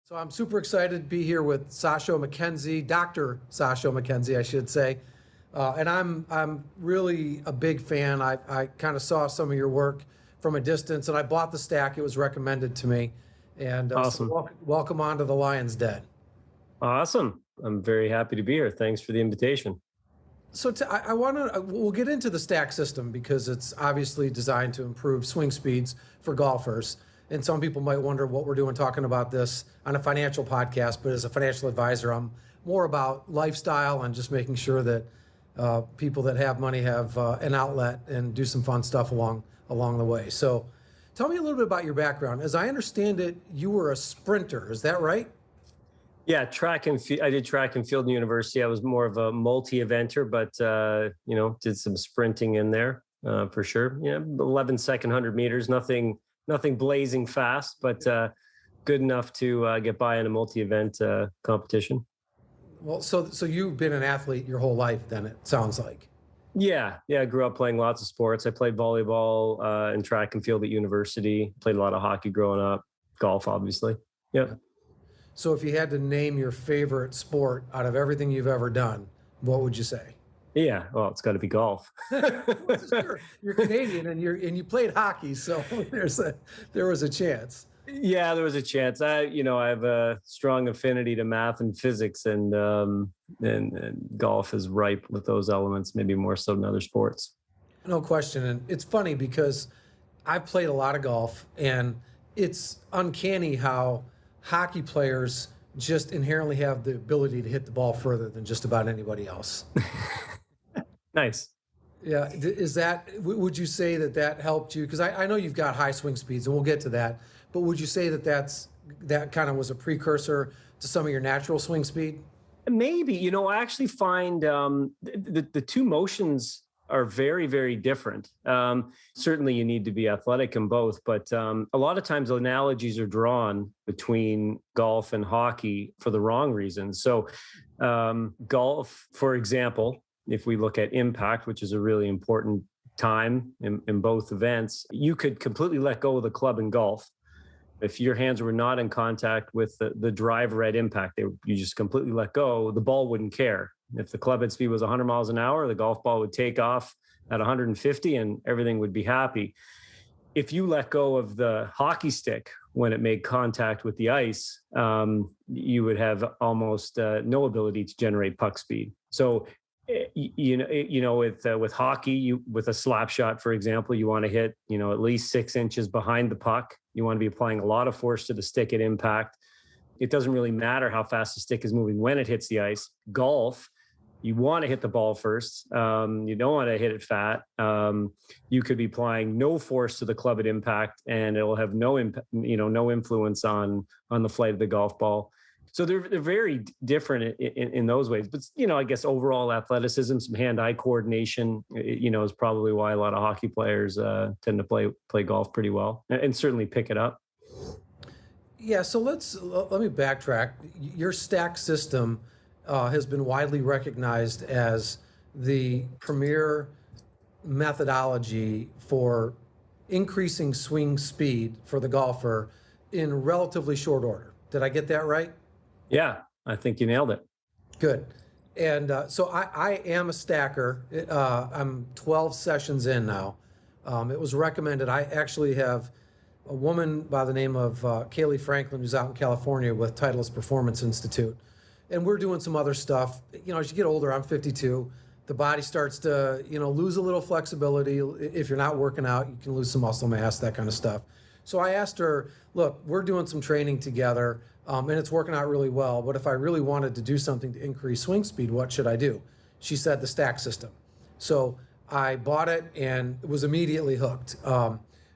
So I'm super excited to be here with Sasho MacKenzie, Dr. Sasho MacKenzie, I should say. And I'm really a big fan. I kind of saw some of your work from a distance, and I bought the stack. It was recommended to me. And Awesome. welcome on to the Lion's Den. Awesome. I'm very happy to be here. Thanks for the invitation. So I want to, we'll get into the stack system because it's obviously designed to improve swing speeds for golfers. And some people might wonder what we're doing talking about this on a financial podcast, but as a financial advisor, I'm more about lifestyle and just making sure that people that have money have an outlet and do some fun stuff along the way. So tell me a little bit about your background. As I understand it, you were a sprinter. Is that right? Yeah, track and field. I did track and field in university. I was more of a multi-eventer, but did some sprinting in there for sure. Yeah, 11-second 100 meters. Nothing blazing fast, but good enough to get by in a multi-event competition. Well, so you've been an athlete your whole life, then it sounds like. Yeah. I grew up playing lots of sports. I played volleyball and track and field at university. Played a lot of hockey growing up. Golf, obviously. Yeah. So if you had to name your favorite sport out of everything you've ever done, what would you say? Yeah, well, it's got to be golf. Sure. You're Canadian and you played hockey, so there was a chance. Yeah, there was a chance. I have a strong affinity to math and physics, and golf is ripe with those elements, maybe more so than other sports. No question. And it's funny because I've played a lot of golf, and it's uncanny how hockey players just inherently have the ability to hit the ball further than just about anybody else. Nice. Yeah. Would you say that helped you? Because I know you've got high swing speeds, and we'll get to that, but would you say that kind of was a precursor to some of your natural swing speed? Maybe, I actually find the two motions are very, very different. Certainly you need to be athletic in both, but a lot of times analogies are drawn between golf and hockey for the wrong reasons. So golf, for example, if we look at impact, which is a really important time in both events, you could completely let go of the club in golf. If your hands were not in contact with the driver at impact, you just completely let go, the ball wouldn't care. If the club head speed was 100 miles an hour, the golf ball would take off at 150 and everything would be happy. If you let go of the hockey stick when it made contact with the ice, you would have almost no ability to generate puck speed. So, with hockey, with a slap shot, for example, you want to hit, at least 6 inches behind the puck. You want to be applying a lot of force to the stick at impact. It doesn't really matter how fast the stick is moving when it hits the ice. Golf, you want to hit the ball first. You don't want to hit it fat. You could be applying no force to the club at impact, and it will have no influence on the flight of the golf ball. So they're very different in those ways. But I guess overall athleticism, some hand-eye coordination, is probably why a lot of hockey players tend to play golf pretty well and certainly pick it up. Yeah, so let me backtrack. Your stack system has been widely recognized as the premier methodology for increasing swing speed for the golfer in relatively short order. Did I get that right? Yeah, I think you nailed it. Good. And so I am a stacker. I'm 12 sessions in now. It was recommended. I actually have a woman by the name of Kaylee Franklin, who's out in California with Titleist Performance Institute. And we're doing some other stuff. As you get older, I'm 52, the body starts to, lose a little flexibility. If you're not working out, you can lose some muscle mass, that kind of stuff. So I asked her, look, we're doing some training together, and it's working out really well. But if I really wanted to do something to increase swing speed, what should I do? She said the stack system. So I bought it and was immediately hooked.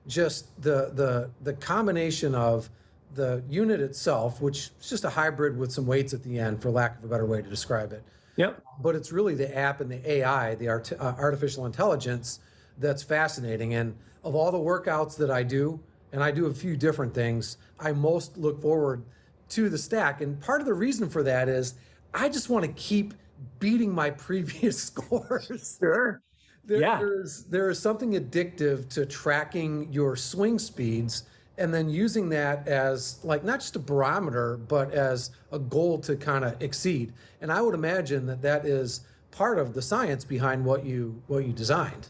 Just the combination of the unit itself, which is just a hybrid with some weights at the end, for lack of a better way to describe it. Yep. But it's really the app and the AI, the artificial intelligence, that's fascinating. And of all the workouts that I do, and I do a few different things, I most look forward to the stack. And part of the reason for that is I just want to keep beating my previous scores. Sure. There is something addictive to tracking your swing speeds and then using that as like not just a barometer, but as a goal to kind of exceed. And I would imagine that that is part of the science behind what you designed.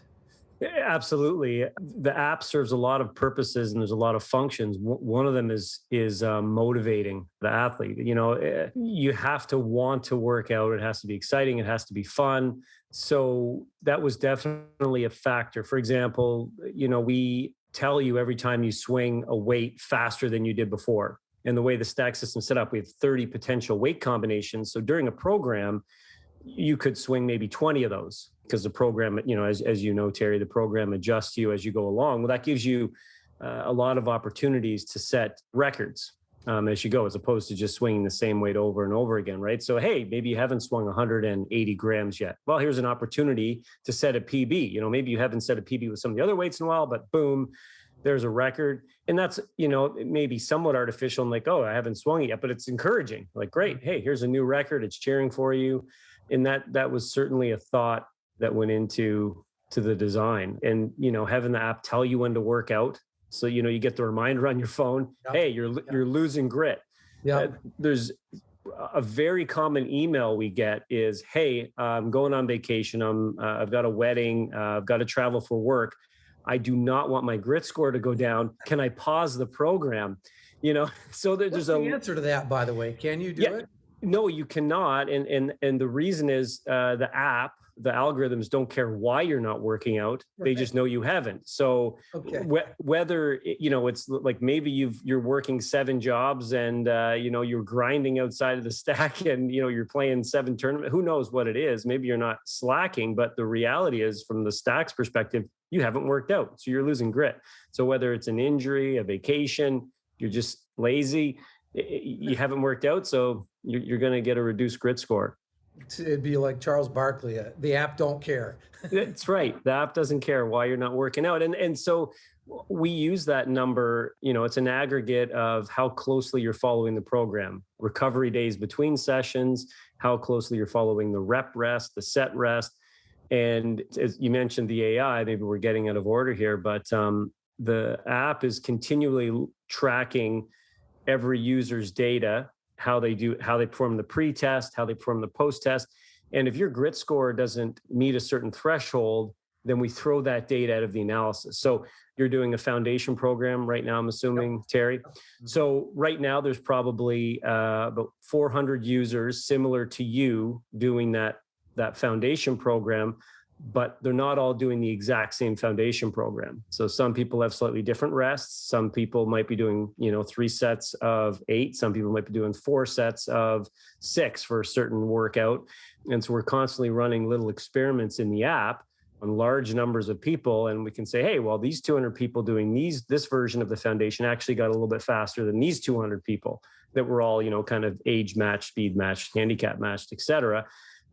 Yeah, absolutely. The app serves a lot of purposes and there's a lot of functions. One of them is motivating the athlete. You have to want to work out. It has to be exciting. It has to be fun. So that was definitely a factor. For example, we tell you every time you swing a weight faster than you did before. And the way the stack system set up, we have 30 potential weight combinations. So during a program, you could swing maybe 20 of those because the program, as you know, Terry, the program adjusts you as you go along. Well, that gives you a lot of opportunities to set records as you go, as opposed to just swinging the same weight over and over again, right? So, hey, maybe you haven't swung 180 grams yet. Well, here's an opportunity to set a PB. Maybe you haven't set a PB with some of the other weights in a while, but boom, there's a record. And that's, it may be somewhat artificial and like, oh, I haven't swung it yet, but it's encouraging. Like, great, hey, here's a new record. It's cheering for you. And that was certainly a thought that went into the design. And having the app tell you when to work out, so you get the reminder on your phone. Yep. Hey, you're losing grit. Yeah. There's a very common email we get is, hey, I'm going on vacation. I've got a wedding. I've got to travel for work. I do not want my grit score to go down. Can I pause the program? So there's What's the answer to that, by the way? Can you do it? No, you cannot. And the reason is the app, the algorithms don't care why you're not working out. Right. They just know you haven't. So whether, it's like maybe you're working 7 jobs and, you're grinding outside of the stack and, you're playing 7 tournaments, who knows what it is. Maybe you're not slacking, but the reality is from the stack's perspective, you haven't worked out. So you're losing grit. So whether it's an injury, a vacation, you're just lazy, you haven't worked out. So you're going to get a reduced grit score. It'd be like Charles Barkley. The app don't care. That's right. The app doesn't care why you're not working out. And so we use that number, it's an aggregate of how closely you're following the program, recovery days between sessions, how closely you're following the rep rest, the set rest. And as you mentioned, the AI, maybe we're getting out of order here, but the app is continually tracking every user's data, how they perform the pre-test, how they perform the post-test. And if your grit score doesn't meet a certain threshold, then we throw that data out of the analysis. So you're doing a foundation program right now, I'm assuming, Terry. So right now there's probably about 400 users similar to you doing that foundation program, but they're not all doing the exact same foundation program. So some people have slightly different rests. Some people might be doing, 3 sets of 8. Some people might be doing 4 sets of 6 for a certain workout. And so we're constantly running little experiments in the app on large numbers of people. And we can say, hey, well, these 200 people doing this version of the foundation actually got a little bit faster than these 200 people that were all, kind of age matched, speed matched, handicap matched, et cetera.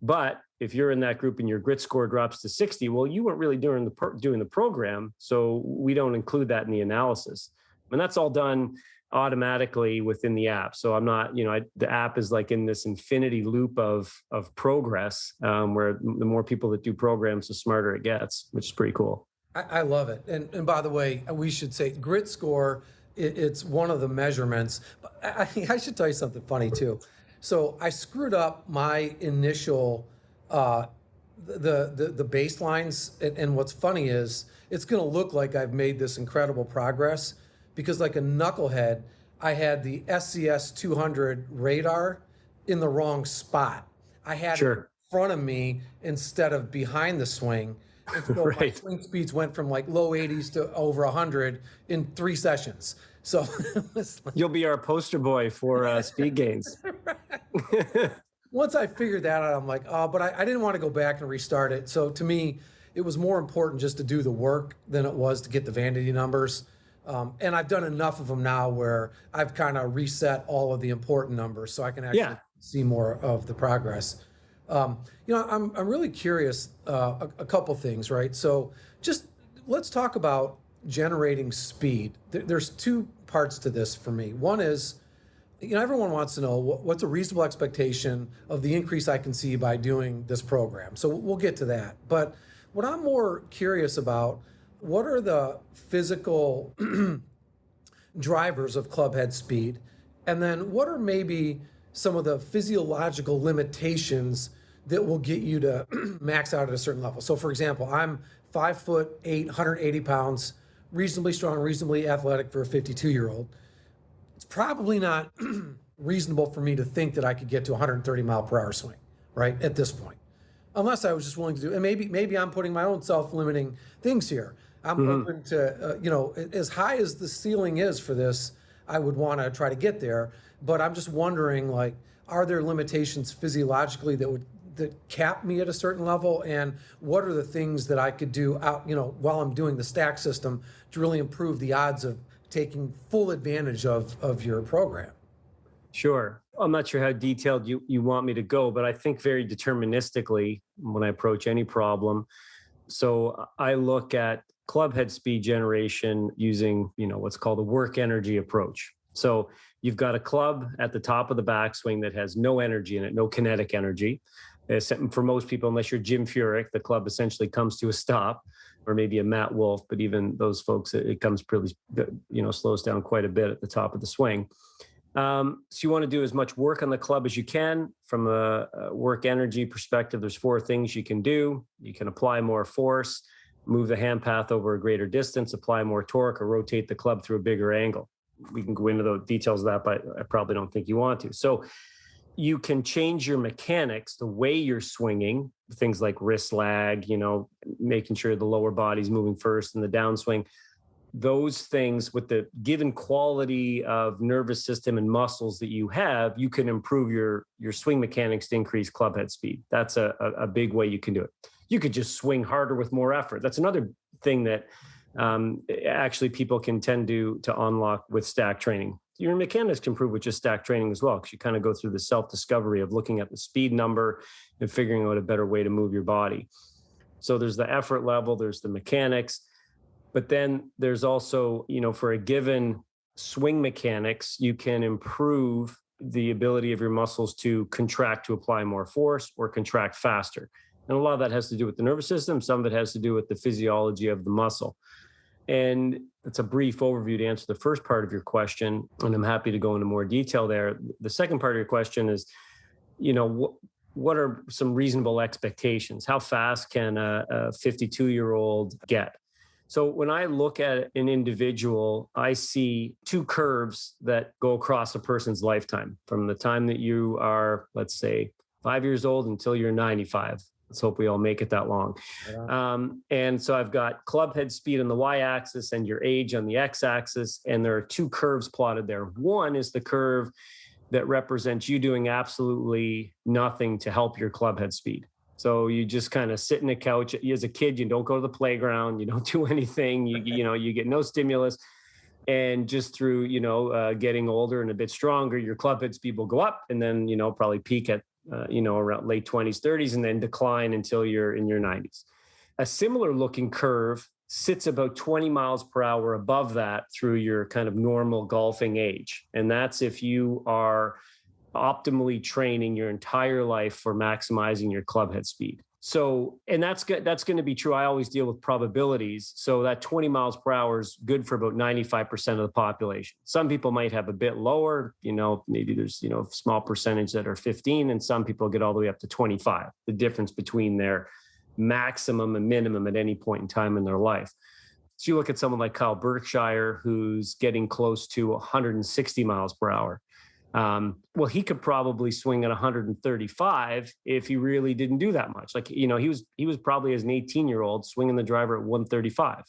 But if you're in that group and your grit score drops to 60, well, you weren't really doing the program. So we don't include that in the analysis. And that's all done automatically within the app. So I'm not, the app is like in this infinity loop of progress where the more people that do programs, the smarter it gets, which is pretty cool. I love it. And by the way, we should say grit score, it's one of the measurements. But I should tell you something funny too. So I screwed up my initial, the baselines. And what's funny is it's going to look like I've made this incredible progress because like a knucklehead, I had the SCS 200 radar in the wrong spot. I had it in front of me instead of behind the swing. And so my swing speeds went from like low 80s to over 100 in 3 sessions. So you'll be our poster boy for speed gains. Once I figured that out, I'm like, oh, but I didn't want to go back and restart it. So to me, it was more important just to do the work than it was to get the vanity numbers. And I've done enough of them now where I've kind of reset all of the important numbers so I can actually see more of the progress. I'm really curious, a couple things, right? So just let's talk about generating speed. There's 2 parts to this for me. One is, everyone wants to know what's a reasonable expectation of the increase I can see by doing this program. So we'll get to that. But what I'm more curious about, what are the physical drivers of club head speed? And then what are maybe some of the physiological limitations that will get you to max out at a certain level? So for example, I'm 5'8", 180 pounds, reasonably strong, reasonably athletic for a 52-year-old. It's probably not reasonable for me to think that I could get to 130 mile per hour swing, right? At this point, unless I was just willing to do, and maybe I'm putting my own self-limiting things here. I'm open to, as high as the ceiling is for this, I would want to try to get there. But I'm just wondering, like, are there limitations physiologically that cap me at a certain level? And what are the things that I could do out, while I'm doing the stack system to really improve the odds of taking full advantage of your program? Sure. I'm not sure how detailed you want me to go, but I think very deterministically when I approach any problem. So I look at club head speed generation using, what's called a work energy approach. So you've got a club at the top of the backswing that has no energy in it, no kinetic energy. For most people, unless you're Jim Furyk, the club essentially comes to a stop, or maybe a Matt Wolf, but even those folks, it comes pretty, slows down quite a bit at the top of the swing. So you want to do as much work on the club as you can. From a work energy perspective, there's 4 things you can do. You can apply more force, move the hand path over a greater distance, apply more torque, or rotate the club through a bigger angle. We can go into the details of that, but I probably don't think you want to. So you can change your mechanics, the way you're swinging, things like wrist lag, making sure the lower body's moving first and the downswing. Those things, with the given quality of nervous system and muscles that you have, you can improve your swing mechanics to increase club head speed. That's a big way you can do it. You could just swing harder with more effort. That's another thing that actually people can tend to unlock with stack training. Your mechanics can improve with just stack training as well, because you kind of go through the self-discovery of looking at the speed number and figuring out a better way to move your body. So there's the effort level, there's the mechanics. But then there's also, for a given swing mechanics, you can improve the ability of your muscles to contract to apply more force or contract faster. And a lot of that has to do with the nervous system. Some of it has to do with the physiology of the muscle. And it's a brief overview to answer the first part of your question, and I'm happy to go into more detail there. The second part of your question is, what are some reasonable expectations? How fast can a 52-year-old get? So when I look at an individual, I see 2 curves that go across a person's lifetime, from the time that you are, let's say, 5 years old until you're 95. Let's hope we all make it that long. Yeah. And so I've got club head speed on the y-axis and your age on the x-axis, and there are 2 curves plotted there. One is the curve that represents you doing absolutely nothing to help your club head speed. So you just kind of sit in a couch. As a kid, you don't go to the playground, you don't do anything, you get no stimulus. And just through, getting older and a bit stronger, your club head speed will go up, and then, probably peak at, around late 20s, 30s, and then decline until you're in your 90s. A similar looking curve sits about 20 miles per hour above that through your kind of normal golfing age. And that's if you are optimally training your entire life for maximizing your club head speed. So, and that's going to be true. I always deal with probabilities. So that 20 miles per hour is good for about 95% of the population. Some people might have a bit lower, maybe there's, a small percentage that are 15, and some people get all the way up to 25, the difference between their maximum and minimum at any point in time in their life. So you look at someone like Kyle Berkshire, who's getting close to 160 miles per hour. Well, he could probably swing at 135 if he really didn't do that much. Like, he was probably, as an 18-year-old, swinging the driver at 135,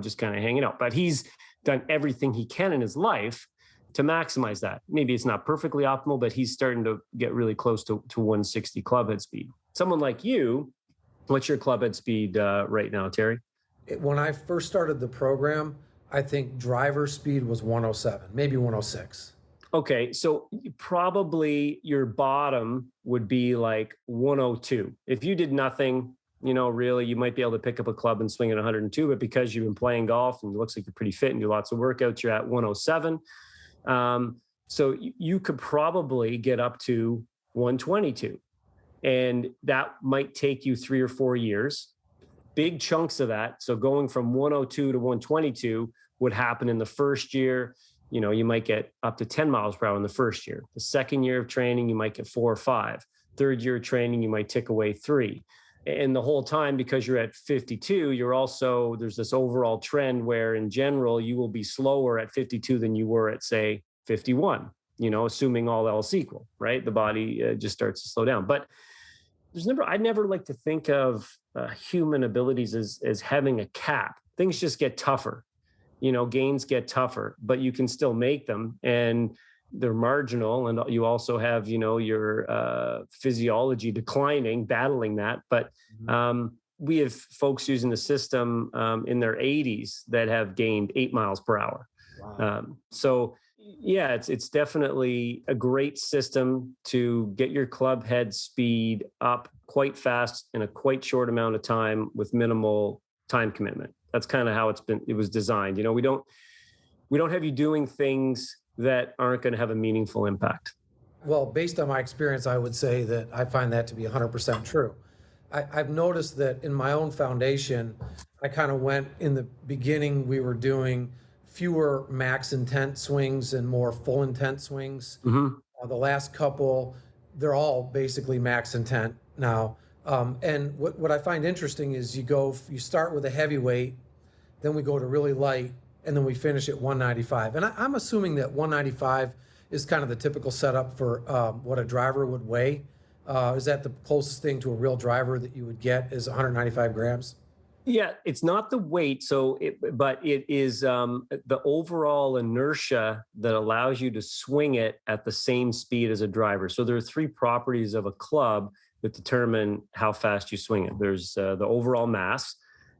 just kind of hanging out. But he's done everything he can in his life to maximize that. Maybe it's not perfectly optimal, but he's starting to get really close to 160 club head speed. Someone like you, what's your club head speed right now, Terry? When I first started the program, I think driver speed was 107, maybe 106. Okay, so probably your bottom would be like 102. If you did nothing, really, you might be able to pick up a club and swing at 102, but because you've been playing golf and it looks like you're pretty fit and do lots of workouts, you're at 107. So you could probably get up to 122. And that might take you 3 or 4 years. Big chunks of that, so going from 102 to 122 would happen in the first year. you might get up to 10 miles per hour in the first year. The second year of training, you might get 4 or 5. Third year of training, you might tick away 3. And the whole time, because you're at 52, there's this overall trend where in general, you will be slower at 52 than you were at, say, 51, assuming all else equal, right? The body just starts to slow down. But I'd never like to think of human abilities as having a cap. Things just get tougher, gains get tougher, but you can still make them. And they're marginal, and you also have your physiology declining, battling that. But we have folks using the system in their 80s that have gained 8 miles per hour. Wow. So yeah, it's definitely a great system to get your club head speed up quite fast in a quite short amount of time with minimal time commitment. That's kind of how it was designed. We don't have you doing things that aren't going to have a meaningful impact. Well, based on my experience, I would say that I find that to be 100% true. I've noticed that in my own foundation, I kind of went in the beginning, we were doing fewer max intent swings and more full intent swings. Mm-hmm. The last couple, they're all basically max intent now. And what I find interesting is you start with a heavyweight, then we go to really light, and then we finish at 195. And I'm assuming that 195 is kind of the typical setup for what a driver would weigh. Is that the closest thing to a real driver that you would get is 195 grams? Yeah, it's not the weight, but it is the overall inertia that allows you to swing it at the same speed as a driver. So there are 3 properties of a club that determine how fast you swing it. There's the overall mass,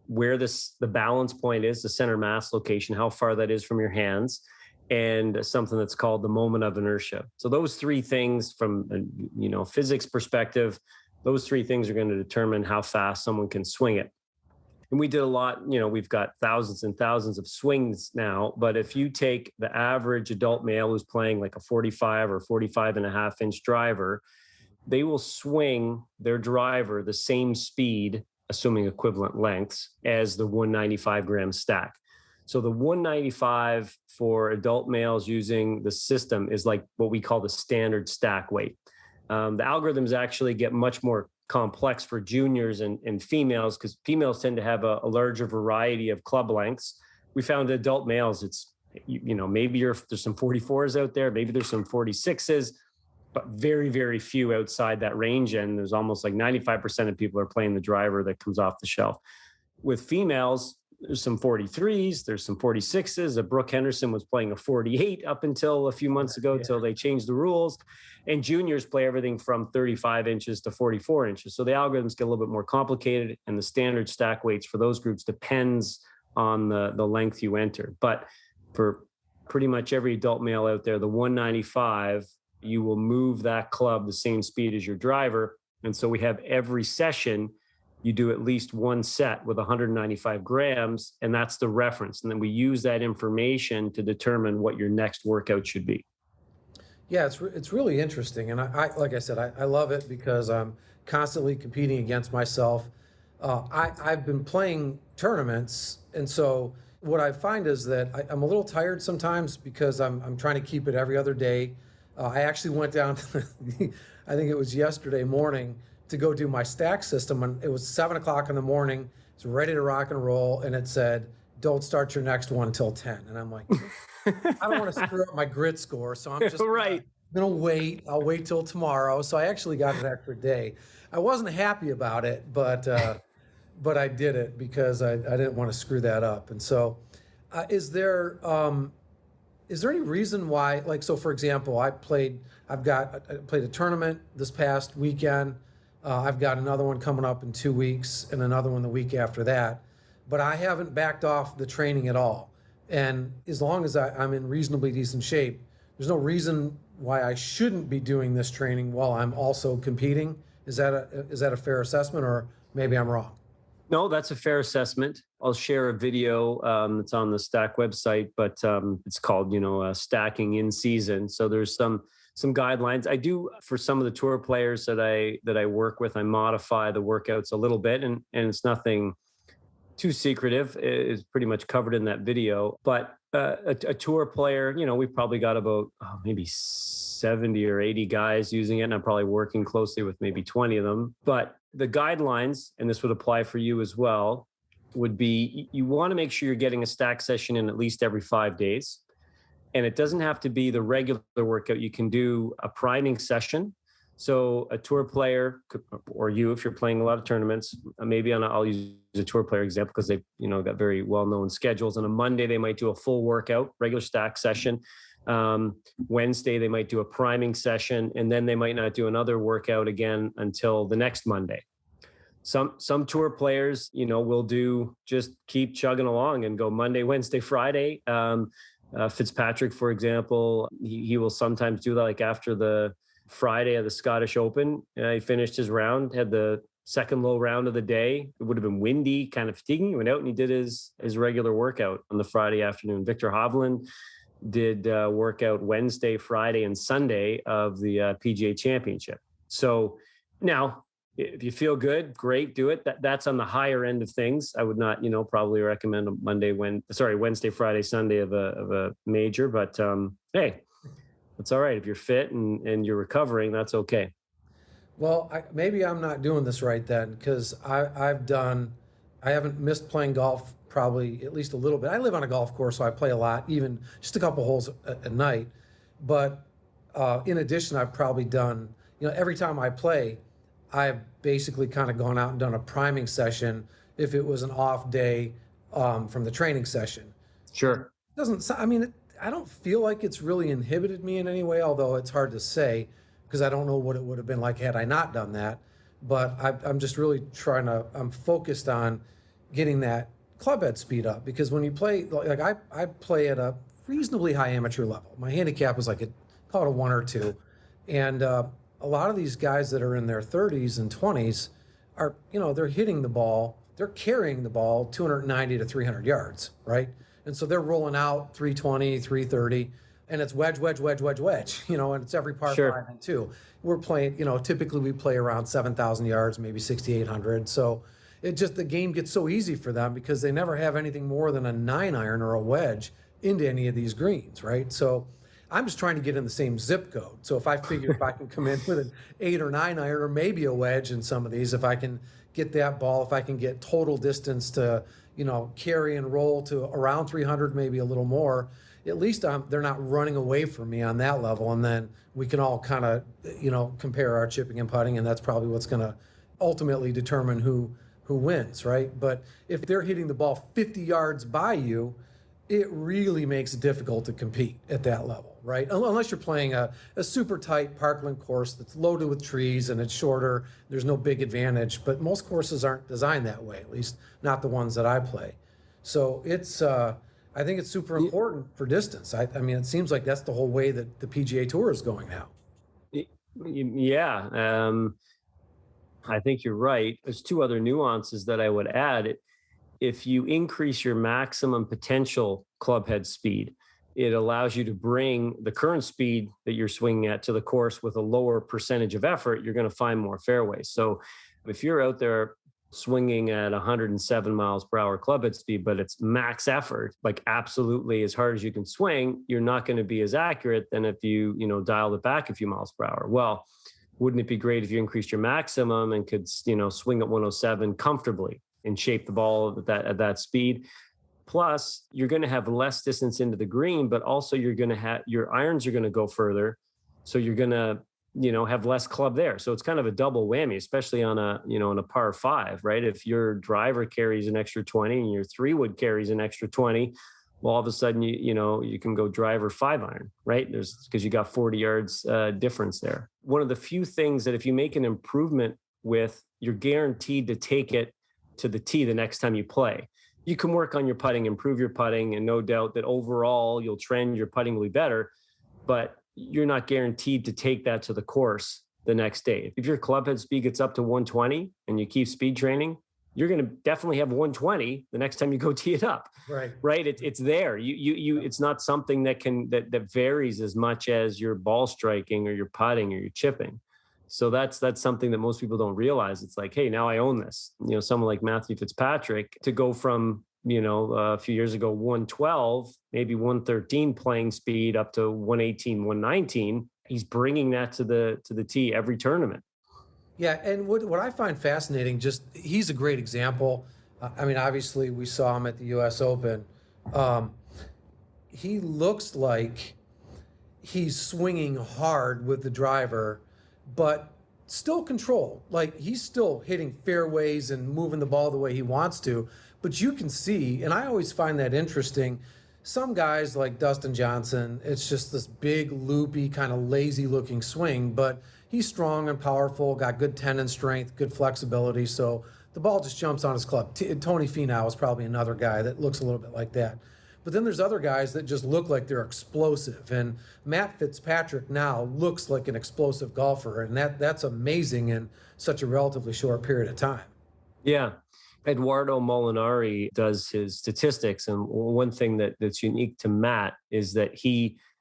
where the balance point is, the center mass location, how far that is from your hands, and something that's called the moment of inertia. So those 3 things from physics perspective, those 3 things are going to determine how fast someone can swing it. And we did a lot, we've got thousands and thousands of swings now, but if you take the average adult male who's playing like a 45 or 45 and a half inch driver, they will swing their driver the same speed, assuming equivalent lengths, as the 195 gram stack. So the 195 for adult males using the system is like what we call the standard stack weight. The algorithms actually get much more complex for juniors and females, because females tend to have a larger variety of club lengths. We found adult males, it's, maybe there's some 44s out there, maybe there's some 46s, but very, very few outside that range. And there's almost like 95% of people are playing the driver that comes off the shelf. With females, there's some 43s, there's some 46s. Brooke Henderson was playing a 48 up until a few months ago, till they changed the rules. And juniors play everything from 35 inches to 44 inches. So the algorithms get a little bit more complicated, and the standard stack weights for those groups depends on the length you enter. But for pretty much every adult male out there, the 195, you will move that club the same speed as your driver. And so we have every session, you do at least one set with 195 grams, and that's the reference. And then we use that information to determine what your next workout should be. Yeah, it's really interesting. And I like I said, I love it because I'm constantly competing against myself. I've been playing tournaments. And so what I find is that I'm a little tired sometimes because I'm trying to keep it every other day. I actually went down to, I think it was yesterday morning, to go do my stack system. And it was 7 o'clock in the morning. It's ready to rock and roll. And it said, don't start your next one till 10. And I'm like, I don't want to screw up my grit score. So I'm just right. going to wait. I'll wait till tomorrow. So I actually got an extra day. I wasn't happy about it, but I did it because I didn't want to screw that up. And so is there any reason why, like, so for example, I played a tournament this past weekend. I've got another one coming up in 2 weeks and another one the week after that, but I haven't backed off the training at all. And as long as I'm in reasonably decent shape, there's no reason why I shouldn't be doing this training while I'm also competing. Is that a fair assessment, or maybe I'm wrong? No, that's a fair assessment. I'll share a video that's on the Stack website, but it's called, Stacking in Season. So there's some guidelines. I do, for some of the tour players that I work with, I modify the workouts a little bit, and it's nothing too secretive. Is pretty much covered in that video. But a tour player, we've probably got about maybe 70 or 80 guys using it, and I'm probably working closely with maybe 20 of them. But the guidelines, and this would apply for you as well, would be you want to make sure you're getting a stack session in at least every 5 days. And it doesn't have to be the regular workout. You can do a priming session. So a tour player, or you, if you're playing a lot of tournaments, maybe I'll use a tour player example because they've got very well-known schedules. On a Monday, they might do a full workout, regular stack session. Wednesday, they might do a priming session, and then they might not do another workout again until the next Monday. Some tour players, will do just keep chugging along and go Monday, Wednesday, Friday. Fitzpatrick, for example, he will sometimes do that, like after the Friday of the Scottish Open. He finished his round, had the second low round of the day. It would have been windy, kind of fatiguing. He went out and he did his regular workout on the Friday afternoon. Victor Hovland did workout Wednesday, Friday, and Sunday of the PGA Championship. So now, if you feel good, great, do it. That's on the higher end of things. I would not, probably recommend a Wednesday, Friday, Sunday of a major. But hey, that's all right. If you're fit and you're recovering, that's okay. Well, maybe I'm not doing this right then, because I haven't missed playing golf probably at least a little bit. I live on a golf course, so I play a lot, even just a couple holes at night. But in addition, I've probably done, every time I play, I've basically kind of gone out and done a priming session if it was an off day from the training session. Sure. I don't feel like it's really inhibited me in any way, although it's hard to say because I don't know what it would have been like had I not done that. But I'm just really I'm focused on getting that club head speed up, because when you play, like I play at a reasonably high amateur level. My handicap is call it a 1 or 2. And a lot of these guys that are in their 30s and 20s are, they're hitting the ball, they're carrying the ball 290 to 300 yards, right? And so they're rolling out 320, 330, and it's wedge, and it's every par 5 and 2. We're playing, typically we play around 7,000 yards, maybe 6,800. So the game gets so easy for them because they never have anything more than a 9-iron or a wedge into any of these greens, right? So I'm just trying to get in the same zip code. So if I figure if I can come in with an 8 or 9-iron or maybe a wedge in some of these, if I can get that ball, if I can get total distance to, carry and roll to around 300, maybe a little more, at least they're not running away from me on that level. And then we can all kind of, compare our chipping and putting, and that's probably what's going to ultimately determine who wins, right? But if they're hitting the ball 50 yards by you, it really makes it difficult to compete at that level, right? Unless you're playing a super tight parkland course that's loaded with trees and it's shorter, there's no big advantage. But most courses aren't designed that way, at least not the ones that I play. So I think it's super important for distance. It seems like that's the whole way that the PGA Tour is going now. Yeah, I think you're right. There's 2 other nuances that I would add. If you increase your maximum potential club head speed, it allows you to bring the current speed that you're swinging at to the course with a lower percentage of effort. You're going to find more fairways. So if you're out there swinging at 107 miles per hour club head speed, but it's max effort, like absolutely as hard as you can swing, you're not going to be as accurate than if you, dialed it back a few miles per hour. Well, wouldn't it be great if you increased your maximum and could, swing at 107 comfortably and shape the ball at that speed? Plus, you're going to have less distance into the green, but also you're going to have your irons are going to go further. So you're going to, have less club there. So it's kind of a double whammy, especially on a par 5, right? If your driver carries an extra 20 and your 3-wood carries an extra 20, well, all of a sudden, you can go driver 5-iron, right? Because you got 40 yards difference there. One of the few things that if you make an improvement with, you're guaranteed to take it to the tee the next time you play. You can work on your putting, improve your putting, and no doubt that overall you'll trend your putting will be better, but you're not guaranteed to take that to the course the next day. If your club head speed gets up to 120 and you keep speed training, you're going to definitely have 120 the next time you go tee it up. Right. It's there. It's not something that varies as much as your ball striking or your putting or your chipping. So that's something that most people don't realize. It's like, hey, now I own this. Someone like Matthew Fitzpatrick, to go from, a few years ago, 112, maybe 113 playing speed up to 118, 119. He's bringing that to the tee every tournament. Yeah, and what I find fascinating, he's a great example. I mean, obviously, we saw him at the U.S. Open. He looks like he's swinging hard with the driver, but still controlled. Like, he's still hitting fairways and moving the ball the way he wants to. But you can see, and I always find that interesting, some guys like Dustin Johnson, it's just this big, loopy, kind of lazy-looking swing, but he's strong and powerful, got good tendon strength, good flexibility, so the ball just jumps on his club. Tony Finau is probably another guy that looks a little bit like that. But then there's other guys that just look like they're explosive, and Matt Fitzpatrick now looks like an explosive golfer, and that's amazing in such a relatively short period of time. Yeah. Eduardo Molinari does his statistics, and one thing that's unique to Matt is that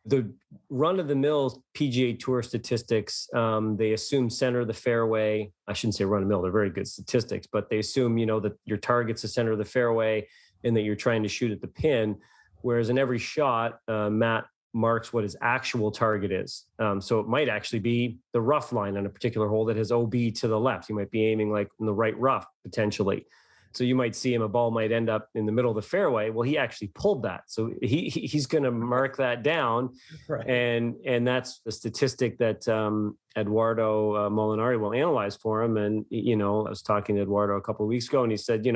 the run-of-the-mill PGA Tour statistics, they assume center of the fairway. I shouldn't say run-of-the-mill; they're very good statistics, but they assume that your target's the center of the fairway and that you're trying to shoot at the pin. Whereas in every shot, Matt marks what his actual target is. So it might actually be the rough line on a particular hole that has OB to the left. You might be aiming like in the right rough potentially. So you might see a ball might end up in the middle of the fairway. Well, he actually pulled that. So he's going to mark that down. Right. And that's the statistic that Eduardo Molinari will analyze for him. And, I was talking to Eduardo a couple of weeks ago, and he said,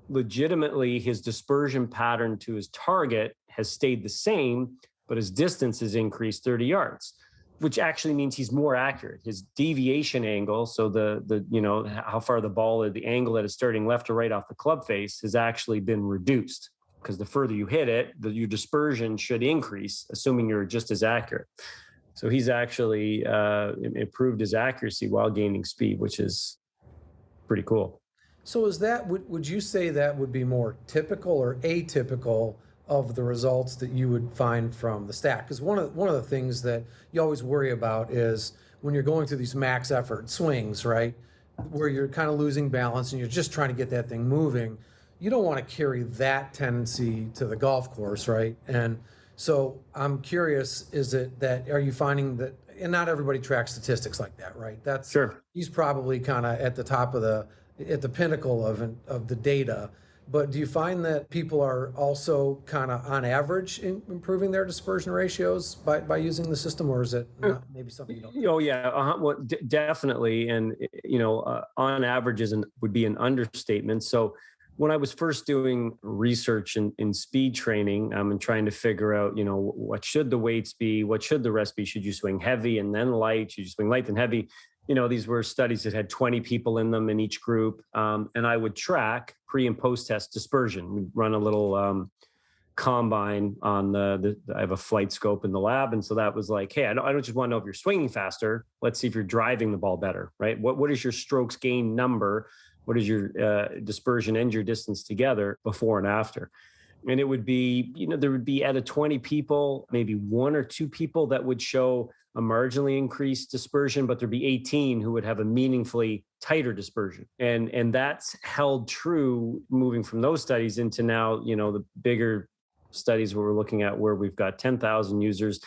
legitimately his dispersion pattern to his target has stayed the same, but his distance has increased 30 yards. Which actually means he's more accurate. His deviation angle, so the how far the ball, the angle that is starting left or right off the club face, has actually been reduced, because the further you hit it, your dispersion should increase, assuming you're just as accurate. So he's actually improved his accuracy while gaining speed, which is pretty cool. So would you say that would be more typical or atypical of the results that you would find from the stack? Because one of the things that you always worry about is when you're going through these max effort swings, right, where you're kind of losing balance and you're just trying to get that thing moving, you don't want to carry that tendency to the golf course, right? And so I'm curious, are you finding that, and not everybody tracks statistics like that, right? That's Sure. He's probably kind of at the top of at the pinnacle of the data. But do you find that people are also kind of on average improving their dispersion ratios by using the system, or is it maybe something you don't? Oh yeah, well, definitely, and on average would be an understatement. So when I was first doing research in speed training, and trying to figure out, what should the weights be, what should the rest be? Should you swing heavy and then light? Should you swing light and heavy? These were studies that had 20 people in them in each group. And I would track pre and post test dispersion. We'd run a little combine on I have a flight scope in the lab. And so that was like, hey, I don't just want to know if you're swinging faster. Let's see if you're driving the ball better, right? What is your strokes gain number? What is your dispersion and your distance together before and after? And it would be, there would be out of 20 people, maybe one or two people that would show a marginally increased dispersion, but there'd be 18 who would have a meaningfully tighter dispersion. And that's held true moving from those studies into now, the bigger studies where we're looking at where we've got 10,000 users.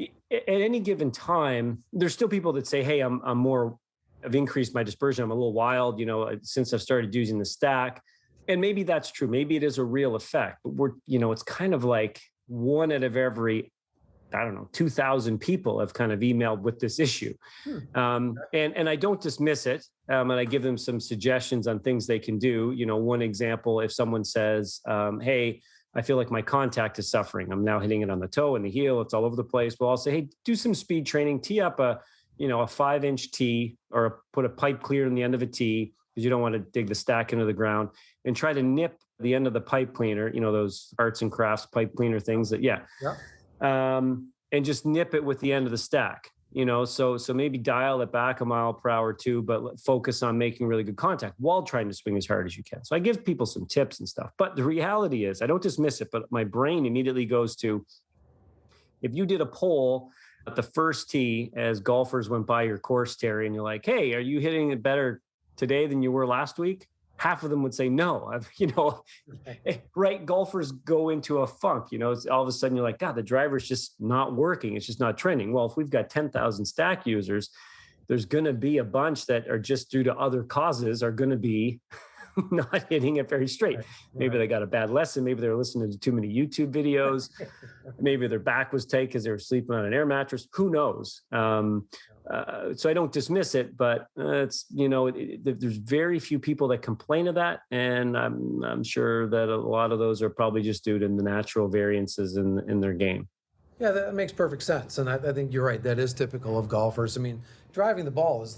At any given time, there's still people that say, hey, I've increased my dispersion. I'm a little wild, since I've started using the stack. And maybe that's true. Maybe it is a real effect, but it's kind of like one out of every, 2,000 people have kind of emailed with this issue. And I don't dismiss it. And I give them some suggestions on things they can do. One example, if someone says, hey, I feel like my contact is suffering. I'm now hitting it on the toe and the heel. It's all over the place. Well, I'll say, hey, do some speed training, tee up a 5-inch tee, or put a pipe clear in the end of a tee, because you don't want to dig the stack into the ground, and try to nip the end of the pipe cleaner, those arts and crafts pipe cleaner things and just nip it with the end of the stack, so maybe dial it back a mile per hour too, but focus on making really good contact while trying to swing as hard as you can. So I give people some tips and stuff, but the reality is I don't dismiss it, but my brain immediately goes to, if you did a poll At the first tee, as golfers went by your course, Terry, and you're like, hey, are you hitting it better today than you were last week? Half of them would say no. Right? Golfers go into a funk. It's all of a sudden you're like, God, the driver's just not working. It's just not trending. Well, if we've got 10,000 stack users, there's going to be a bunch that are just due to other causes are going to be not hitting it very straight. Right. Maybe they got a bad lesson. Maybe they're listening to too many YouTube videos. Maybe their back was tight because they were sleeping on an air mattress. Who knows? So I don't dismiss it, but it's, there's very few people that complain of that. And I'm sure that a lot of those are probably just due to the natural variances in their game. Yeah, that makes perfect sense. And I think you're right. That is typical of golfers. I mean, driving the ball is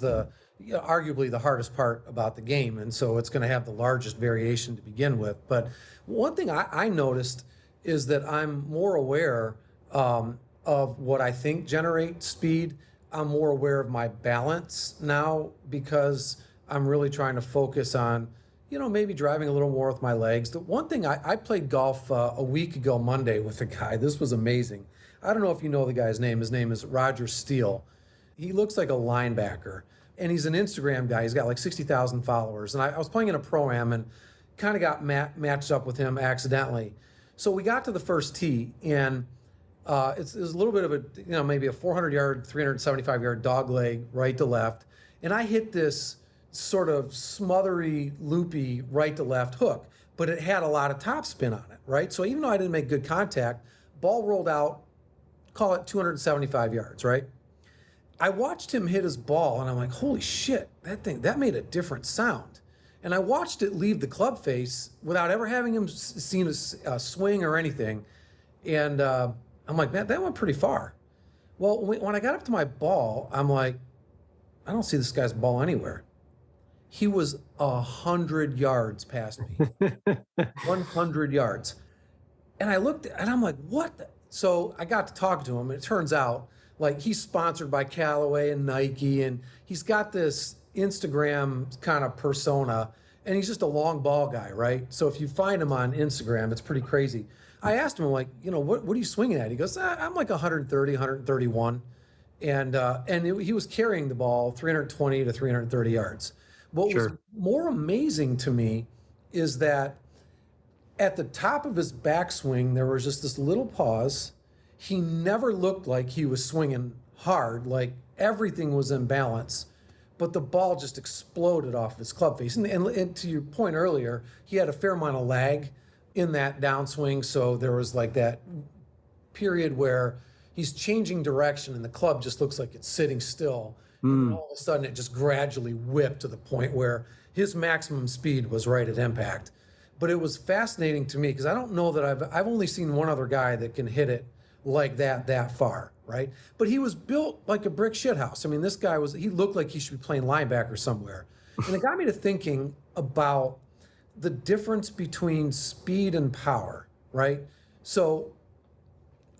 arguably the hardest part about the game. And so it's going to have the largest variation to begin with. But one thing I noticed is that I'm more aware of what I think generates speed. I'm more aware of my balance now because I'm really trying to focus on, maybe driving a little more with my legs. The one thing I played golf a week ago Monday with a guy. This was amazing. I don't know if you know the guy's name. His name is Roger Steele. He looks like a linebacker, and he's an Instagram guy. He's got like 60,000 followers. And I was playing in a pro-am and kind of got matched up with him accidentally. So we got to the first tee, and it was a little bit of a, maybe a 400-yard, 375-yard dog leg right to left. And I hit this sort of smothery, loopy right to left hook, but it had a lot of topspin on it, right? So even though I didn't make good contact, ball rolled out, call it 275 yards, right? I watched him hit his ball, and I'm like, holy shit, that made a different sound. And I watched it leave the club face without ever having him seen a swing or anything. And I'm like, man, that went pretty far. Well, when I got up to my ball, I'm like, I don't see this guy's ball anywhere. He was 100 yards past me, 100 yards. And I looked, and I'm like, what? So I got to talk to him, and it turns out, like, he's sponsored by Callaway and Nike, and he's got this Instagram kind of persona, and he's just a long ball guy, right? So if you find him on Instagram, it's pretty crazy. I asked him, like, what are you swinging at? He goes, I'm like 130, 131. And he was carrying the ball 320 to 330 yards. What was more amazing to me is that at the top of his backswing, there was just this little pause. He never looked like he was swinging hard, like everything was in balance, but the ball just exploded off his club face. And to your point earlier, he had a fair amount of lag in that downswing, so there was like that period where he's changing direction and the club just looks like it's sitting still. And then all of a sudden, it just gradually whipped to the point where his maximum speed was right at impact. But it was fascinating to me because I don't know that I've only seen one other guy that can hit it like that far, right? But he was built like a brick shithouse. I mean, this guy he looked like he should be playing linebacker somewhere. And it got me to thinking about the difference between speed and power, right? So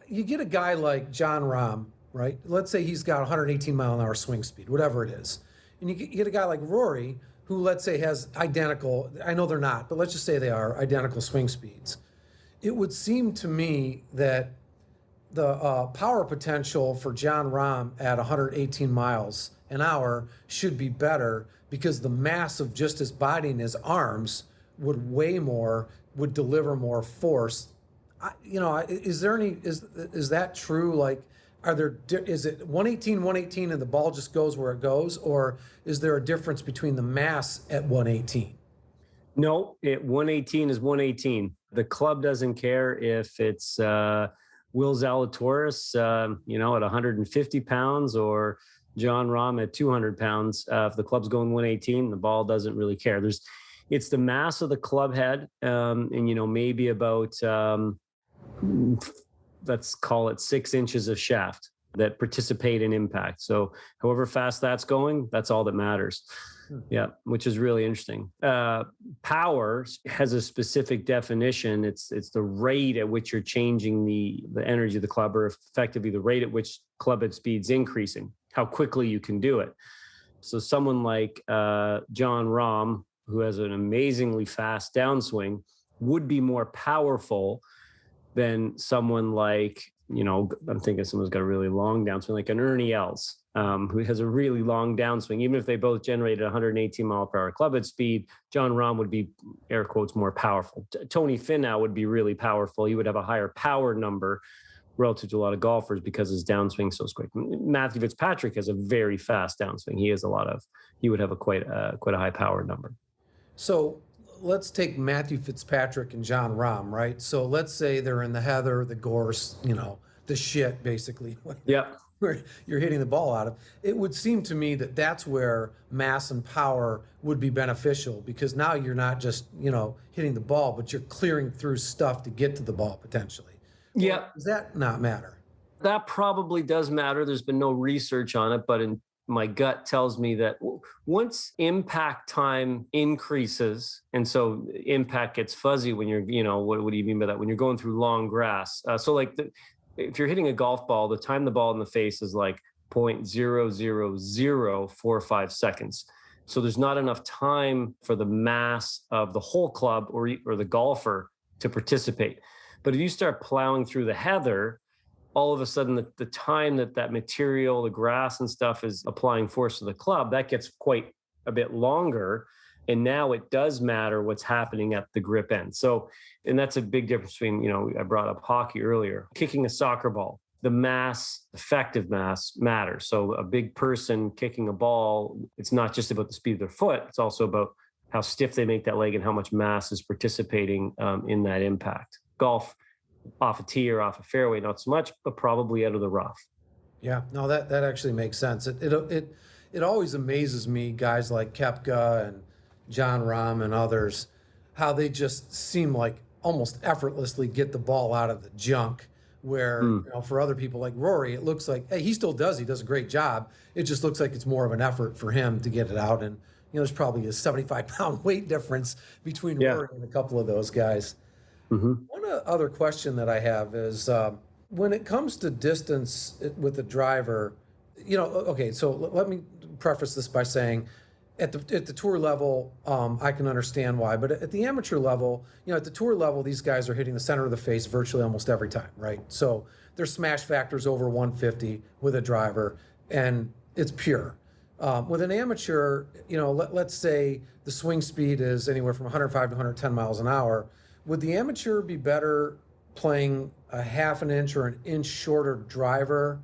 you get a guy like Jon Rahm, right? Let's say he's got 118 mile an hour swing speed, whatever it is. And you get a guy like Rory, who let's say has identical, I know they're not, but let's just say they are identical swing speeds. It would seem to me that the power potential for Jon Rahm at 118 miles an hour should be better because the mass of just his body and his arms would weigh more, would deliver more force. Is that true? Like, is it 118 and the ball just goes where it goes, or is there a difference between the mass at 118? No, 118 is 118. The club doesn't care if it's Will Zalatoris, at 150 pounds or Jon Rahm at 200 pounds. If the club's going 118, the ball doesn't really care. It's the mass of the club head, and maybe about let's call it 6 inches of shaft that participate in impact. So however fast that's going, that's all that matters. Yeah, which is really interesting. Power has a specific definition. It's the rate at which you're changing the energy of the club, or effectively the rate at which club head speed's increasing, how quickly you can do it. So someone like Jon Rahm, who has an amazingly fast downswing, would be more powerful than someone like I'm thinking someone's got a really long downswing, like an Ernie Els, who has a really long downswing. Even if they both generated 118 mile per hour clubhead speed, John Rahm would be, air quotes, more powerful. Tony Finau would be really powerful. He would have a higher power number relative to a lot of golfers because his downswing is so quick. Matthew Fitzpatrick has a very fast downswing. He would have a quite a high power number. So let's take Matthew Fitzpatrick and John Rahm, right? So let's say they're in the heather, the gorse, the shit, basically. Yeah. Where you're hitting the ball out of. It would seem to me that that's where mass and power would be beneficial, because now you're not just, hitting the ball, but you're clearing through stuff to get to the ball potentially. Yeah. Or does that not matter? That probably does matter. There's been no research on it, but my gut tells me that once impact time increases, and so impact gets fuzzy when you're, what do you mean by that? When you're going through long grass. If you're hitting a golf ball, the time the ball in the face is like 0.000045 seconds. So there's not enough time for the mass of the whole club or the golfer to participate. But if you start plowing through the heather, all of a sudden the time that material, the grass and stuff is applying force to the club, that gets quite a bit longer. And now it does matter what's happening at the grip end. So, and that's a big difference between, I brought up hockey earlier, kicking a soccer ball, the mass, effective mass matters. So a big person kicking a ball, it's not just about the speed of their foot. It's also about how stiff they make that leg and how much mass is participating in that impact. Golf, off a tee or off a fairway, not so much, but probably out of the rough. Yeah, no, that actually makes sense. It always amazes me, guys like Koepka and John Rahm and others, how they just seem like almost effortlessly get the ball out of the junk, where for other people like Rory, it looks like, hey, he does a great job. It just looks like it's more of an effort for him to get it out. And there's probably a 75-pound weight difference between Rory and a couple of those guys. Mm-hmm. One other question that I have is, when it comes to distance with the driver, okay, so let me preface this by saying, at the tour level, I can understand why, but at the amateur level, at the tour level, these guys are hitting the center of the face virtually almost every time, right? So their smash factor's over 150 with a driver, and it's pure. With an amateur, let's say the swing speed is anywhere from 105 to 110 miles an hour. Would the amateur be better playing a half an inch or an inch shorter driver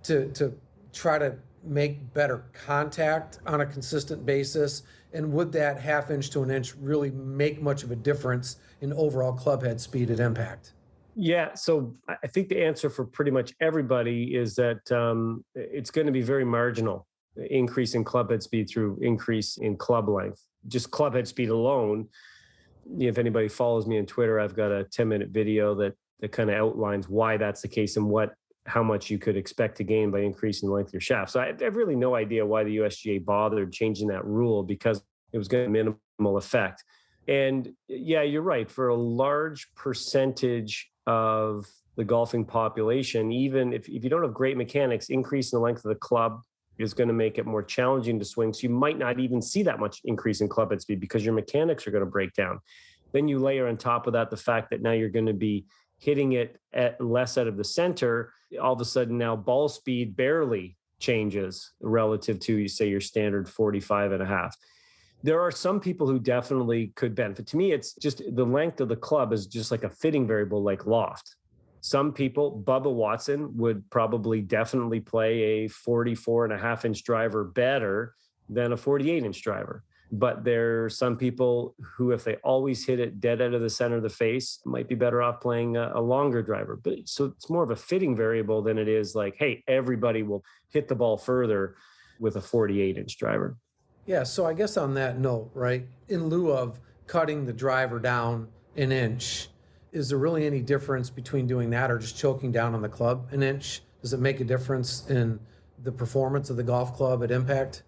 to try to make better contact on a consistent basis? And would that half inch to an inch really make much of a difference in overall clubhead speed at impact? Yeah, so I think the answer for pretty much everybody is that it's going to be very marginal, increase in clubhead speed through increase in club length. Just clubhead speed alone, if anybody follows me on Twitter, I've got a 10-minute video that kind of outlines why that's the case and how much you could expect to gain by increasing the length of your shaft. So I have really no idea why the USGA bothered changing that rule, because it was going to have minimal effect. And yeah, you're right. For a large percentage of the golfing population, even if you don't have great mechanics, increasing the length of the club is going to make it more challenging to swing. So you might not even see that much increase in clubhead speed because your mechanics are going to break down. Then you layer on top of that the fact that now you're going to be hitting it at less out of the center. All of a sudden now ball speed barely changes relative to, say, your standard 45 and a half. There are some people who definitely could benefit. To me, it's just the length of the club is just like a fitting variable, like loft. Some people, Bubba Watson would probably definitely play a 44 and a half inch driver better than a 48 inch driver. But there are some people who, if they always hit it dead out of the center of the face, might be better off playing a longer driver. But so it's more of a fitting variable than it is like, hey, everybody will hit the ball further with a 48 inch driver. Yeah, so I guess on that note, right, in lieu of cutting the driver down an inch, is there really any difference between doing that or just choking down on the club an inch? Does it make a difference in the performance of the golf club at impact?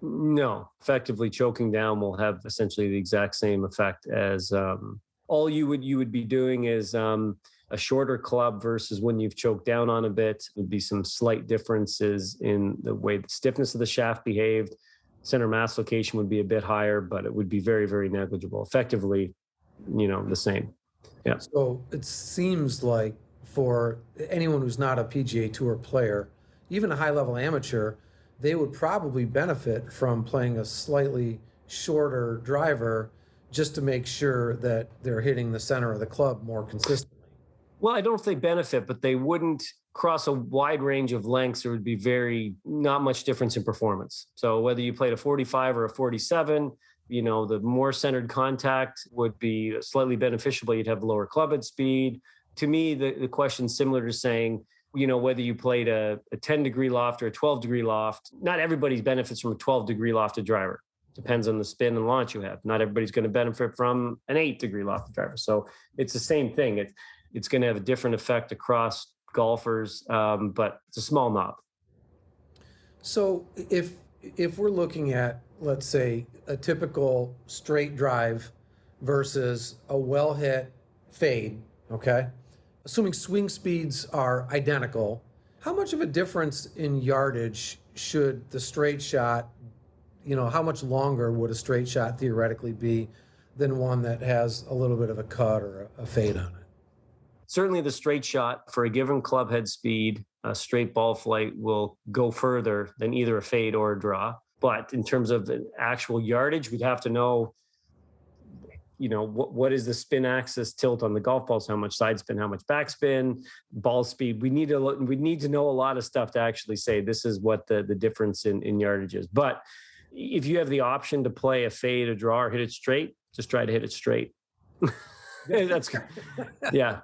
No, effectively choking down will have essentially the exact same effect as all you would be doing is a shorter club versus when you've choked down on a bit. Would be some slight differences in the way the stiffness of the shaft behaved. Center mass location would be a bit higher, but it would be very, very negligible. Effectively, the same. Yeah. So it seems like for anyone who's not a PGA Tour player, even a high-level amateur. They would probably benefit from playing a slightly shorter driver just to make sure that they're hitting the center of the club more consistently. Well, I don't know if they benefit, but they wouldn't cross a wide range of lengths. There would be not much difference in performance. So whether you played a 45 or a 47, the more centered contact would be slightly beneficial, but you'd have lower club head speed. To me, the question's similar to saying, whether you played a 10-degree loft or a 12-degree loft. Not everybody benefits from a 12-degree lofted driver. Depends on the spin and launch you have. Not everybody's going to benefit from an 8-degree lofted driver. So it's the same thing. It's going to have a different effect across golfers, but it's a small knob. So if we're looking at, let's say, a typical straight drive versus a well-hit fade, okay? Assuming swing speeds are identical, how much of a difference in yardage should the straight shot, how much longer would a straight shot theoretically be than one that has a little bit of a cut or a fade on it? Certainly the straight shot for a given club head speed, a straight ball flight will go further than either a fade or a draw. But in terms of the actual yardage, we'd have to know, what is the spin axis tilt on the golf balls, how much side spin, how much backspin, ball speed. We need to know a lot of stuff to actually say this is what the difference in yardage is. But if you have the option to play a fade, a draw, or hit it straight, just try to hit it straight. That's good. Yeah.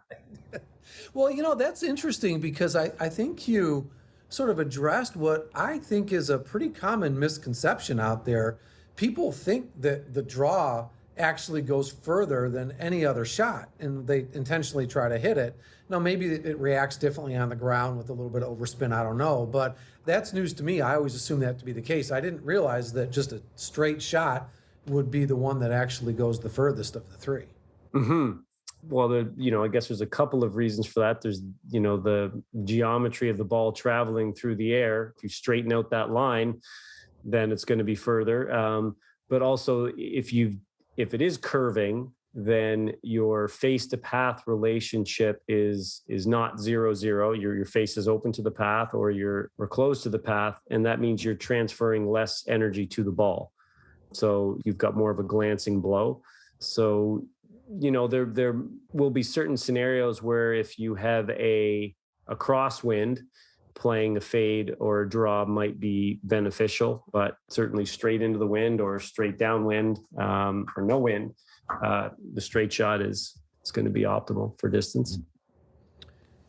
Well, that's interesting because I think you sort of addressed what I think is a pretty common misconception out there. People think that the draw actually goes further than any other shot, and they intentionally try to hit it. Now, maybe it reacts differently on the ground with a little bit of overspin. I don't know, but that's news to me. I always assumed that to be the case. I didn't realize that just a straight shot would be the one that actually goes the furthest of the three. Mm-hmm. Well, I guess there's a couple of reasons for that. There's, the geometry of the ball traveling through the air. If you straighten out that line, then it's going to be further. But also, if it is curving, then your face to path relationship is not 0-0. Your face is open to the path or close to the path. And that means you're transferring less energy to the ball. So you've got more of a glancing blow. So, there will be certain scenarios where if you have a crosswind, playing a fade or a draw might be beneficial, but certainly straight into the wind or straight downwind or no wind, the straight shot is going to be optimal for distance.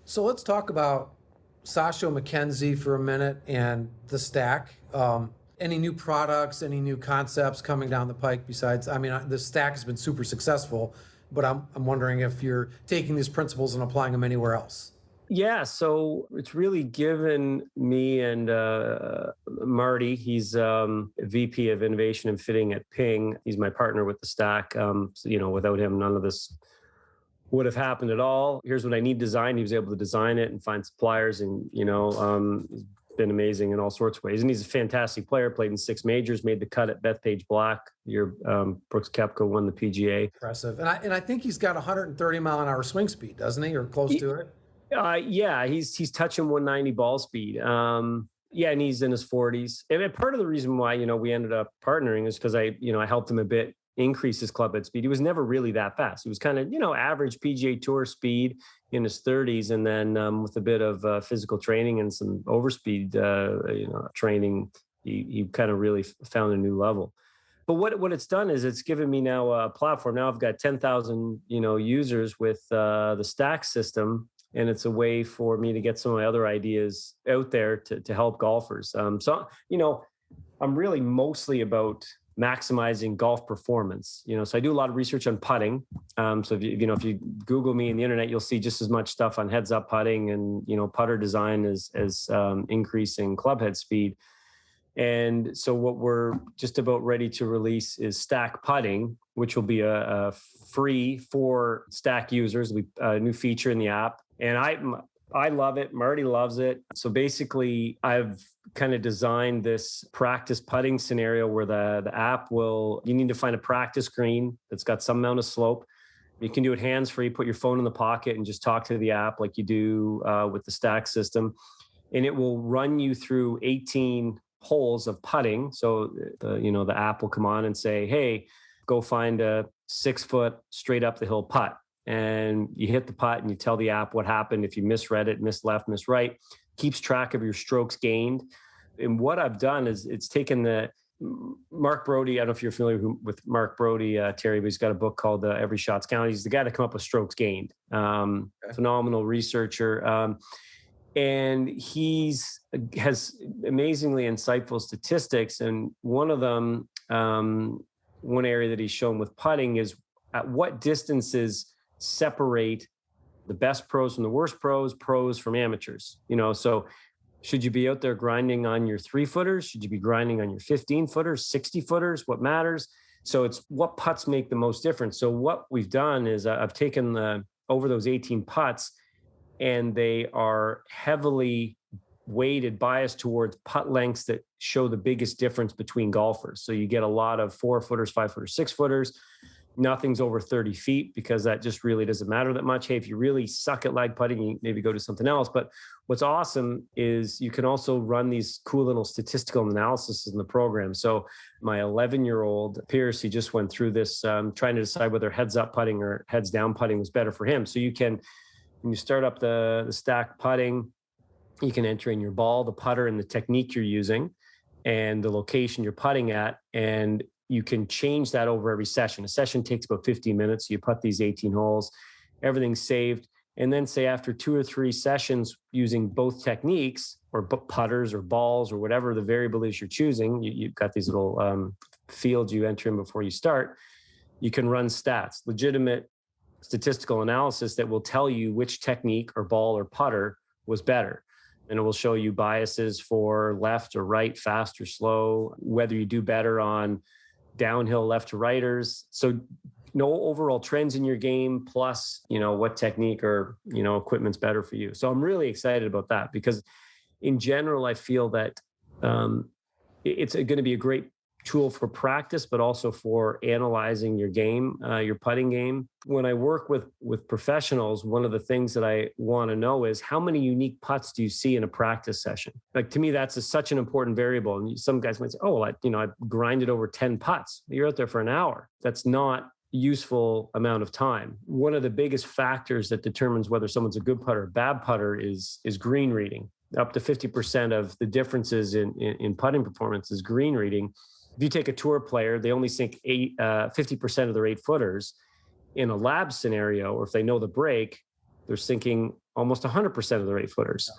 So let's talk about Sasho MacKenzie for a minute and the stack. Any new products, any new concepts coming down the pike besides, the stack has been super successful, but I'm wondering if you're taking these principles and applying them anywhere else. Yeah, so it's really given me and Marty, he's VP of Innovation and Fitting at Ping. He's my partner with the stack. So, without him, none of this would have happened at all. Here's what I need designed. He was able to design it and find suppliers, and he's been amazing in all sorts of ways. And he's a fantastic player, played in 6 majors, made the cut at Bethpage Black. Brooks Koepka won the PGA. Impressive. And I think he's got 130 mile an hour swing speed, doesn't he? Or close to it? Yeah, he's touching 190 ball speed. And he's in his 40s. And part of the reason why, we ended up partnering is because I helped him a bit increase his club head speed. He was never really that fast. He was kind of, average PGA Tour speed in his 30s. And then with a bit of physical training and some overspeed, training, he kind of really found a new level. But what it's done is it's given me now a platform. Now I've got 10,000, users with the stack system. And it's a way for me to get some of my other ideas out there to help golfers. So I'm really mostly about maximizing golf performance. So I do a lot of research on putting. So if you Google me on the internet, you'll see just as much stuff on heads up putting and, putter design as increasing club head speed. And so what we're just about ready to release is stack putting, which will be a free for stack users, a new feature in the app. And I love it. Marty loves it. So basically, I've kind of designed this practice putting scenario where the app you need to find a practice green that's got some amount of slope. You can do it hands-free, put your phone in the pocket and just talk to the app like you do with the Stack system. And it will run you through 18 holes of putting. So the app will come on and say, hey, go find a 6-foot straight up the hill putt. And you hit the putt and you tell the app what happened. If you misread it, miss left, miss right, keeps track of your strokes gained. And what I've done is it's taken the Mark Brody. I don't know if you're familiar with Mark Brody, Terry, but he's got a book called Every Shot's Counted. He's the guy that came up with strokes gained. Phenomenal researcher. And has amazingly insightful statistics. And one of them, one area that he's shown with putting is at what distances separate the best pros from the worst pros from amateurs. So should you be out there grinding on your 3-footers? Should you be grinding on your 15-footers, 60-footers? What matters? So it's what putts make the most difference. So what we've done is I've taken over those 18 putts, and they are heavily weighted, biased towards putt lengths that show the biggest difference between golfers. So you get a lot of 4-footers, 5-footers, 6-footers. Nothing's over 30 feet because that just really doesn't matter that much. Hey, if you really suck at lag putting, you maybe go to something else. But what's awesome is you can also run these cool little statistical analysis in the program. So my 11-year-old Pierce, he just went through this, trying to decide whether heads up putting or heads down putting was better for him. So you can, when you start up the stack putting, you can enter in your ball, the putter, and the technique you're using, and the location you're putting at, and you can change that over every session. A session takes about 15 minutes. You putt these 18 holes, everything's saved. And then say after 2 or 3 sessions using both techniques or putters or balls or whatever the variable is you're choosing, you've got these little fields you enter in before you start. You can run stats, legitimate statistical analysis that will tell you which technique or ball or putter was better. And it will show you biases for left or right, fast or slow, whether you do better on downhill left to righters. So no overall trends in your game, plus, what technique or, equipment's better for you. So I'm really excited about that because in general, I feel that it's going to be a great tool for practice, but also for analyzing your game, your putting game. When I work with professionals, one of the things that I want to know is how many unique putts do you see in a practice session? Like, to me, that's such an important variable. And some guys might say, oh, well, I grinded over 10 putts. You're out there for an hour. That's not a useful amount of time. One of the biggest factors that determines whether someone's a good putter or bad putter is green reading. Up to 50% of the differences in putting performance is green reading. If you take a tour player, they only sink 50% of their 8-footers. In a lab scenario, or if they know the break, they're sinking almost 100% of their 8-footers.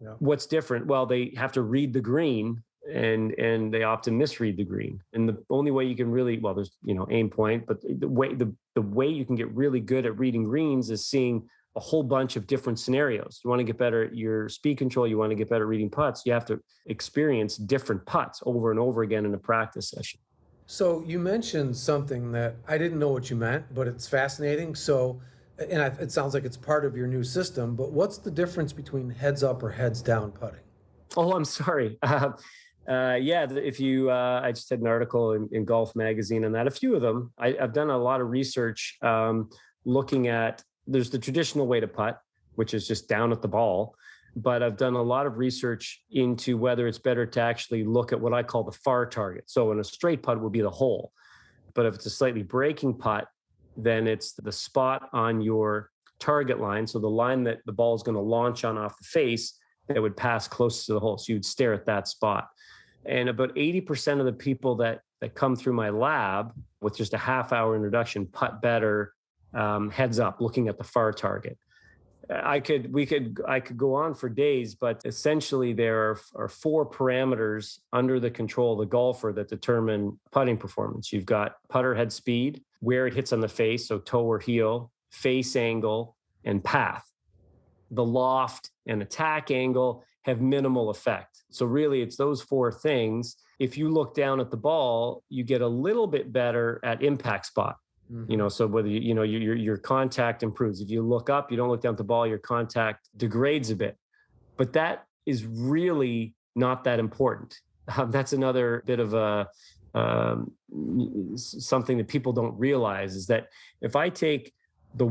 Yeah. What's different? Well, they have to read the green, and they often misread the green. And the only way you can really, there's aim point, but the way you can get really good at reading greens is seeing a whole bunch of different scenarios. You want to get better at your speed control. You want to get better at reading putts. You have to experience different putts over and over again in a practice session. So you mentioned something that I didn't know what you meant, but it's fascinating. So, it sounds like it's part of your new system, but what's the difference between heads up or heads down putting? Oh, I'm sorry. If you, I just had an article in Golf Magazine on that, a few of them. I've done a lot of research looking at, there's the traditional way to putt, which is just down at the ball. But I've done a lot of research into whether it's better to actually look at what I call the far target. So in a straight putt would be the hole. But if it's a slightly breaking putt, then it's the spot on your target line. So the line that the ball is going to launch on off the face that would pass close to the hole. So you'd stare at that spot. And about 80% of the people that come through my lab with just a half-hour introduction putt better heads up, looking at the far target. I could go on for days, but essentially there are 4 parameters under the control of the golfer that determine putting performance. You've got putter head speed, where it hits on the face, so toe or heel, face angle, and path. The loft and attack angle have minimal effect. So really it's those 4 things. If you look down at the ball, you get a little bit better at impact spot. Mm-hmm. So whether your contact improves. If you look up, you don't look down at the ball, your contact degrades a bit. But that is really not that important. That's another bit of something that people don't realize is that if I take the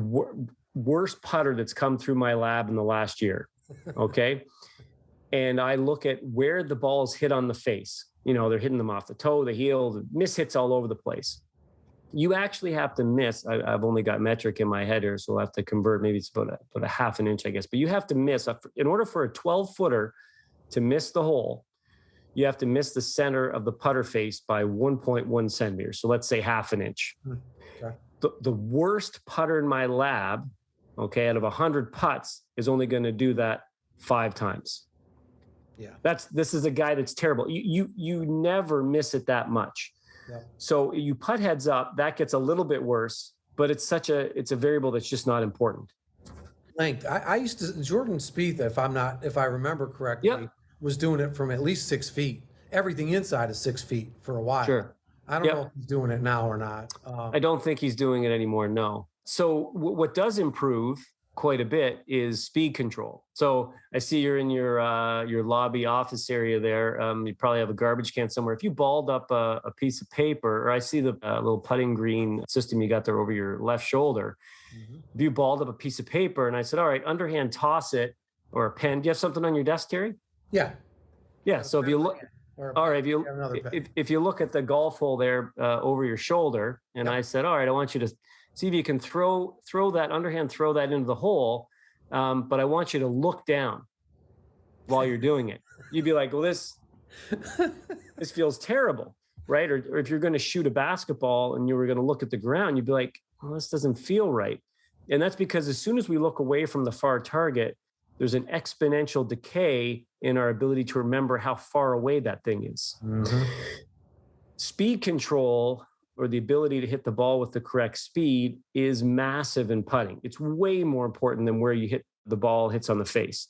worst putter that's come through my lab in the last year. Okay. And I look at where the balls hit on the face. They're hitting them off the toe, the heel, the miss hits all over the place. You actually have to miss. I've only got metric in my head here, so I'll have to convert. Maybe it's about a half an inch, I guess. But you have to miss, in order for a 12-footer to miss the hole, you have to miss the center of the putter face by 1.1 centimeters. So let's say half an inch. Okay. The worst putter in my lab, okay, out of 100 putts is only going to do that 5 times. Yeah. This is a guy that's terrible. You never miss it that much. Yeah. So you putt heads up, that gets a little bit worse, but it's a variable that's just not important. Length. I used to, Jordan Spieth, if I remember correctly, yep. was doing it from at least 6 feet. Everything inside is 6 feet for a while. Sure. I don't know if he's doing it now or not. I don't think he's doing it anymore. No. So what does improve quite a bit is speed control. So I see you're in your lobby office area there. You probably have a garbage can somewhere. If you balled up a piece of paper, or I see the little putting green system you got there over your left shoulder. Mm-hmm. If you balled up a piece of paper and I said, all right, underhand toss it, or a pen. Do you have something on your desk, Terry? Yeah. Yeah. So if you look, all right, if you look at the golf hole there over your shoulder, and I said, all right, I want you to see if you can throw that underhand, throw that into the hole. But I want you to look down while you're doing it. You'd be like, well, this feels terrible, right? Or if you're going to shoot a basketball and you were going to look at the ground, you'd be like, well, this doesn't feel right. And that's because as soon as we look away from the far target, there's an exponential decay in our ability to remember how far away that thing is. Mm-hmm. Speed control, or the ability to hit the ball with the correct speed, is massive in putting. It's way more important than where you hit the ball hits on the face.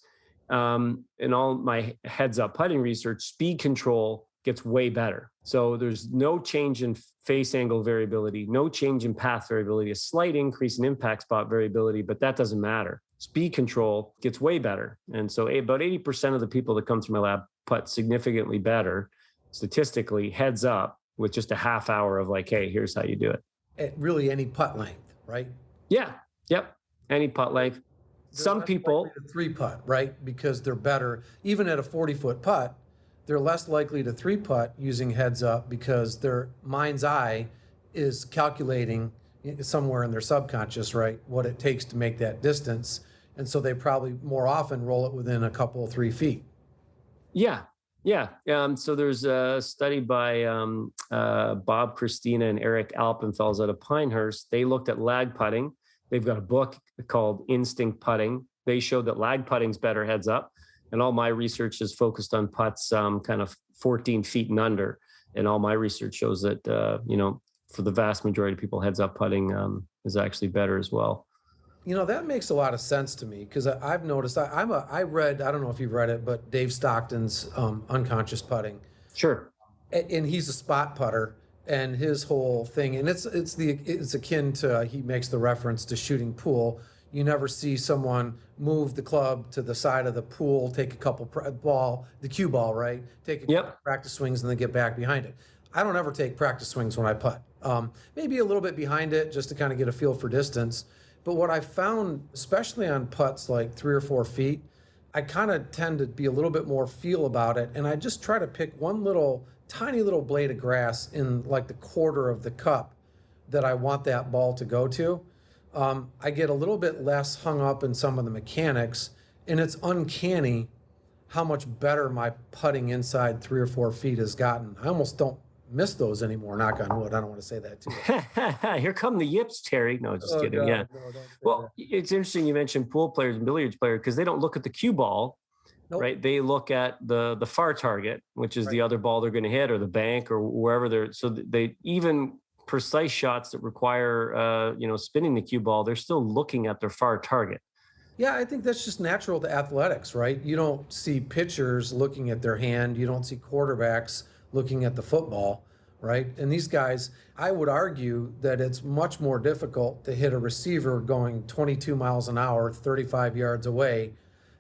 In all my heads up putting research, speed control gets way better. So there's no change in face angle variability, no change in path variability, a slight increase in impact spot variability, but that doesn't matter. Speed control gets way better. And so about 80% of the people that come through my lab putt significantly better, statistically, heads up, with just a half hour of like, hey, here's how you do it. At really any putt length, right? Yeah. Yep. Any putt length. Some people 3-putt, right? Because they're better. Even at a 40-foot putt, they're less likely to 3-putt using heads up because their mind's eye is calculating somewhere in their subconscious, right, what it takes to make that distance. And so they probably more often roll it within a couple, 3 feet. Yeah. Yeah. So there's a study by Bob Christina and Eric Alpenfels out of Pinehurst. They looked at lag putting. They've got a book called Instinct Putting. They showed that lag putting's better heads up. And all my research is focused on putts kind of 14 feet and under. And all my research shows that, for the vast majority of people, heads up putting is actually better as well. That makes a lot of sense to me because I've noticed I read, I don't know if you've read it, but Dave Stockton's Unconscious Putting. Sure. And he's a spot putter, and his whole thing, and it's akin to, he makes the reference to shooting pool. You never see someone move the club to the side of the pool, take a couple the cue ball, right? Take a couple practice swings and then get back behind it. I don't ever take practice swings when I putt. Maybe a little bit behind it just to kind of get a feel for distance. But what I found, especially on putts like 3 or 4 feet, I kind of tend to be a little bit more feel about it. And I just try to pick one tiny little blade of grass in like the quarter of the cup that I want that ball to go to. I get a little bit less hung up in some of the mechanics, and it's uncanny how much better my putting inside 3 or 4 feet has gotten. I almost don't miss those anymore, knock on wood. I don't want to say that too. Here come the yips, Terry. No, just kidding. God, yeah. No, well, it's interesting you mentioned pool players and billiards players because they don't look at the cue ball, right? They look at the far target, which is the other ball they're going to hit, or the bank, or wherever they're. So they even precise shots that require spinning the cue ball, they're still looking at their far target. Yeah, I think that's just natural to athletics, right? You don't see pitchers looking at their hand. You don't see quarterbacks looking at the football, right? And these guys, I would argue that it's much more difficult to hit a receiver going 22 miles an hour, 35 yards away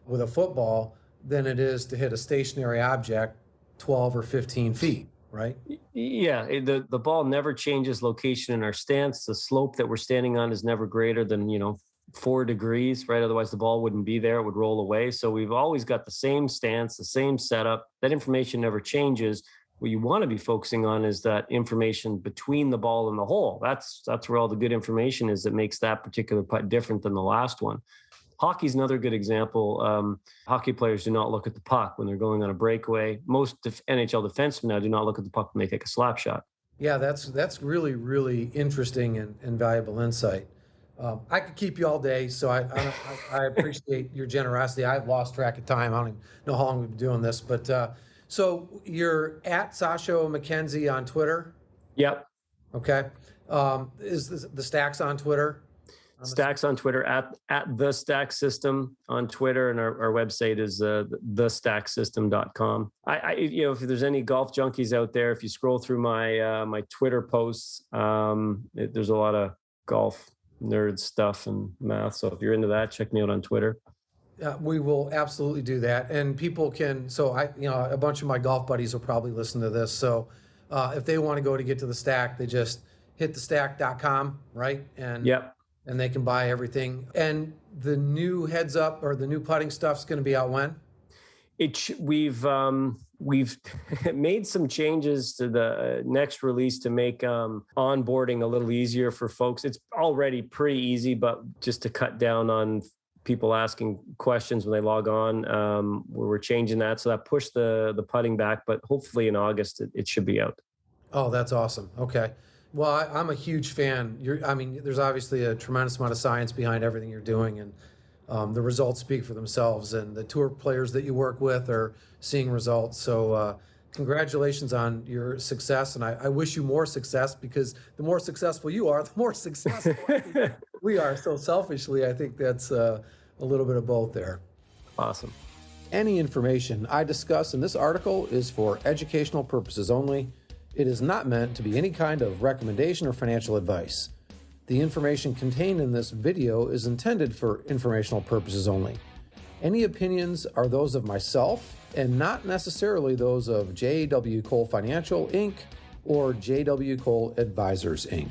with a football than it is to hit a stationary object 12 or 15 feet, right? Yeah, the ball never changes location in our stance. The slope that we're standing on is never greater than 4 degrees, right? Otherwise, the ball wouldn't be there; it would roll away. So we've always got the same stance, the same setup. That information never changes. What you want to be focusing on is that information between the ball and the hole. That's where all the good information is that makes that particular putt different than the last one. Hockey's another good example. Hockey players do not look at the puck when they're going on a breakaway. Most NHL defensemen now do not look at the puck when they take a slap shot. Yeah, that's really, really interesting and valuable insight. I could keep you all day, so I appreciate your generosity. I've lost track of time. I don't even know how long we've been doing this, but so you're at Sasho MacKenzie on Twitter? Yep. Okay. Is the Stacks on Twitter? Stacks on Twitter, at the Stack System on Twitter, and our website is thestacksystem.com. If there's any golf junkies out there, if you scroll through my Twitter posts, there's a lot of golf nerd stuff and math. So if you're into that, check me out on Twitter. We will absolutely do that, and people can. So a bunch of my golf buddies will probably listen to this. So if they want to get to the Stack, they just hit thestack.com, right? And yep. And they can buy everything. And the new heads up or the new putting stuff's going to be out when? We've made some changes to the next release to make onboarding a little easier for folks. It's already pretty easy, but just to cut down on people asking questions when they log on, we're changing that. So that pushed the putting back, but hopefully in August it should be out. Oh, that's awesome. Okay. Well, I'm a huge fan. There's obviously a tremendous amount of science behind everything you're doing, and the results speak for themselves. And the tour players that you work with are seeing results. So congratulations on your success, and I wish you more success, because the more successful you are, the more successful we are. So selfishly, I think that's a little bit of both there. Awesome. Any information I discuss in this article is for educational purposes only. It is not meant to be any kind of recommendation or financial advice. The information contained in this video is intended for informational purposes only. Any opinions are those of myself and not necessarily those of J.W. Cole Financial, Inc. or J.W. Cole Advisors, Inc.